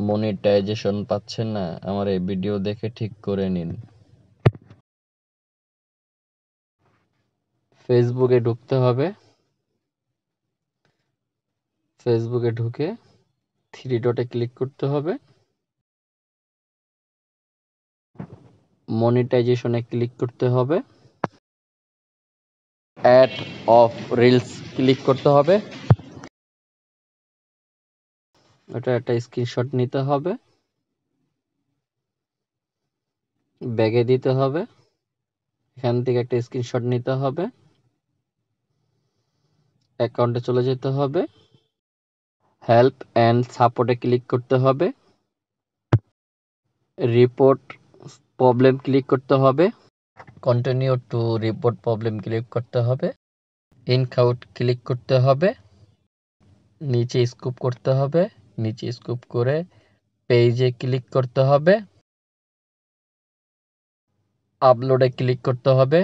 Monetization পাচ্ছেন না, আমার এই ভিডিও দেখে ঠিক করে নিন। ফেসবুকে ঢুকতে হবে। ফেসবুকে ঢুকে থ্রি ডটে ক্লিক করতে হবে। মনিটাইজেশনে ক্লিক করতে হবে। অ্যাড অফ রিলস ক্লিক করতে হবে। এটা একটা স্ক্রিনশট নিতে হবে, ব্যাগে দিতে হবে। এখান থেকে একটা স্ক্রিনশট নিতে হবে, অ্যাকাউন্টে চলে যেতে হবে, হেল্প অ্যান্ড সাপোর্টে ক্লিক করতে হবে, রিপোর্ট প্রবলেম ক্লিক করতে হবে, continue to report problem click করতে হবে, ইনকাউট ক্লিক করতে হবে, নিচে স্কুপ করতে হবে, নিচে স্কুপ করে পেজে ক্লিক করতে হবে, আপলোডে ক্লিক করতে হবে,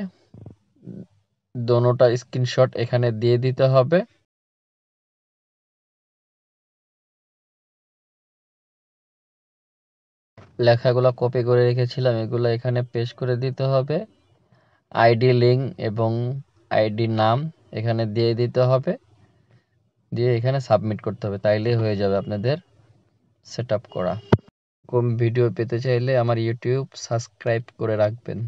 দোনোটা স্ক্রিনশট এখানে দিয়ে দিতে হবে। লেখাগুলো কপি করে রেখেছিলাম, এগুলো এখানে পেস্ট করে দিতে হবে। আইডি লিঙ্ক এবং আইডি নাম এখানে দিয়ে দিতে হবে, দিয়ে এখানে সাবমিট করতে হবে। তাইলেই হয়ে যাবে আপনাদের সেটআপ করা। কম ভিডিও পেতে চাইলে আমার ইউটিউব সাবস্ক্রাইব করে রাখবেন।